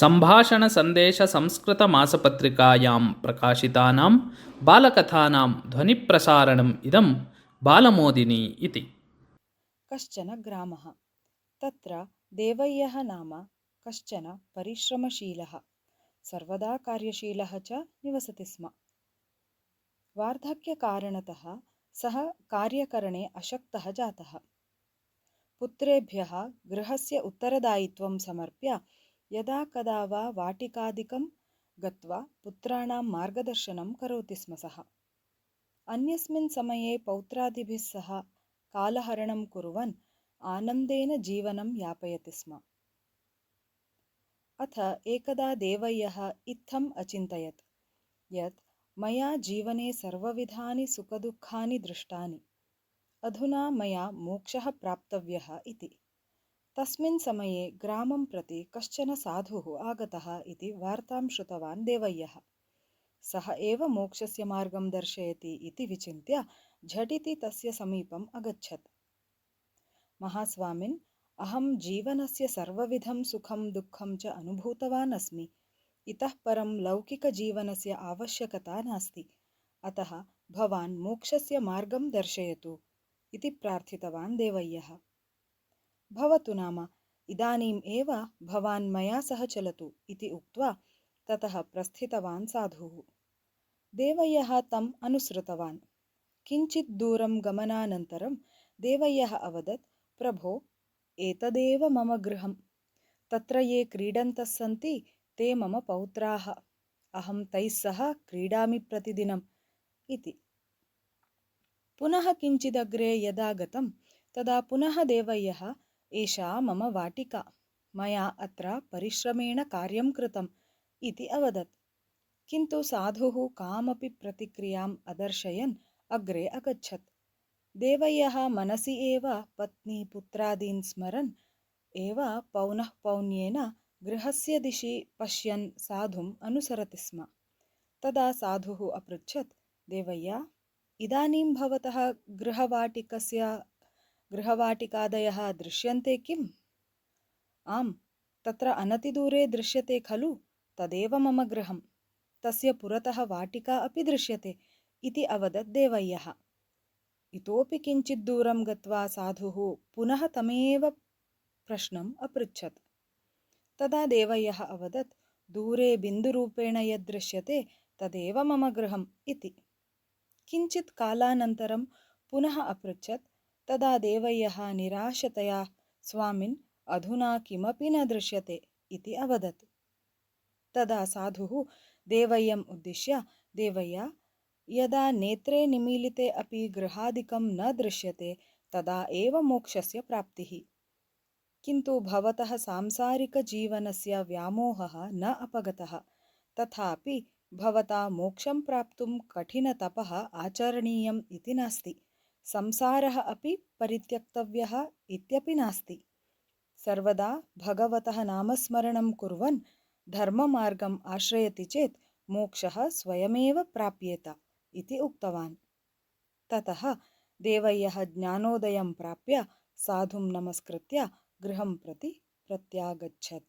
सम्भाषणसन्देशसंस्कृतमासपत्रिकायां प्रकाशितानां बालकथानां ध्वनिप्रसारणम् इदं बालमोदिनी इति। कश्चन ग्रामः। तत्र देवय्यः नाम कश्चन परिश्रमशीलः, सर्वदा कार्यशीलः च निवसति स्म। वार्धक्यकारणतः सः कार्यकरणे अशक्तः जातः। पुत्रेभ्यः गृहस्य उत्तरदायित्वं समर्प्य यदा कदा वा वाटिकादिकं गत्वा पुत्राणां मार्गदर्शनं करोति स्म सः। अन्यस्मिन् समये पौत्रादिभिः सह कालहरणं कुर्वन् आनन्देन जीवनं यापयति स्म। अथ एकदा देवय्यः इत्थम् अचिन्तयत् यत् मया जीवने सर्वविधानि सुखदुःखानि दृष्टानि, अधुना मया मोक्षः प्राप्तव्यः इति। तस्मिन् समये ग्रामं प्रति कश्चन साधुः आगतः इति वार्तां श्रुतवान् देवय्यः। सः एव मोक्षस्य मार्गं दर्शयति इति विचिन्त्य झटिति तस्य समीपम् अगच्छत्। महास्वामिन्, अहं जीवनस्य सर्वविधं सुखं दुःखं च अनुभूतवान् अस्मि। इतः परं लौकिकजीवनस्य आवश्यकता नास्ति। अतः भवान् मोक्षस्य मार्गं दर्शयतु इति प्रार्थितवान् देवय्यः। भवतु नाम, इदानीम् एव भवान् मया सह चलतु इति उक्त्वा ततः प्रस्थितवान् साधुः। देवय्यः तम् अनुसृतवान्। किञ्चित् दूरं गमनानन्तरं देवय्यः अवदत्, प्रभो, एतदेव मम गृहं। तत्र ये क्रीडन्तः सन्ति ते मम पौत्राः। अहं तैः सह क्रीडामि प्रतिदिनम् इति। पुनः किञ्चिदग्रे यदा गतं तदा पुनः देवय्यः, एषा मम वाटिका, मया अत्र परिश्रमेण कार्यं कृतम् इति अवदत्। किन्तु साधुः कामपि प्रतिक्रियाम् अदर्शयन् अग्रे अगच्छत्। देवय्यः मनसि एव पत्नी पुत्रादीन् स्मरन् एव पौनःपौन्येन गृहस्य दिशि पश्यन् साधुम् अनुसरति स्म। तदा साधुः अपृच्छत्, देवय्य, इदानीं भवतः गृहवाटिकादयः दृश्यन्ते किम्? आम्, तत्र अनतिदूरे दृश्यते खलु, तदेव मम गृहं। तस्य पुरतः वाटिका अपि दृश्यते इति अवदत् देवय्यः। इतोपि किञ्चित् दूरं गत्वा साधुः पुनः तमेव प्रश्नम् अपृच्छत्। तदा देवय्यः अवदत्, दूरे बिन्दुरूपेण यद्दृश्यते तदेव मम गृहम् इति। किञ्चित् कालानन्तरं पुनः अपृच्छत्। तदा देवय्यः निराशतया, स्वामिन्, अधुना किमपि न दृश्यते इति अवदत्। तदा साधुः देवय्यम् उद्दिश्य, देवय्य, यदा नेत्रे निमीलिते अपि गृहादिकं न दृश्यते तदा एव मोक्षस्य प्राप्तिः। किन्तु भवतः सांसारिकजीवनस्य व्यामोहः न अपगतः, तथापि भवता मोक्षं प्राप्तुं कठिनतपः आचरणीयम् इति नास्ति, संसारः अपि परित्यक्तव्यः इत्यपि नास्ति। सर्वदा भगवतः नामस्मरणं कुर्वन् धर्ममार्गम् आश्रयति चेत् मोक्षः स्वयमेव प्राप्येत इति उक्तवान्। ततः देवय्यः ज्ञानोदयं प्राप्य साधुं नमस्कृत्य गृहं प्रति प्रत्यागच्छत्।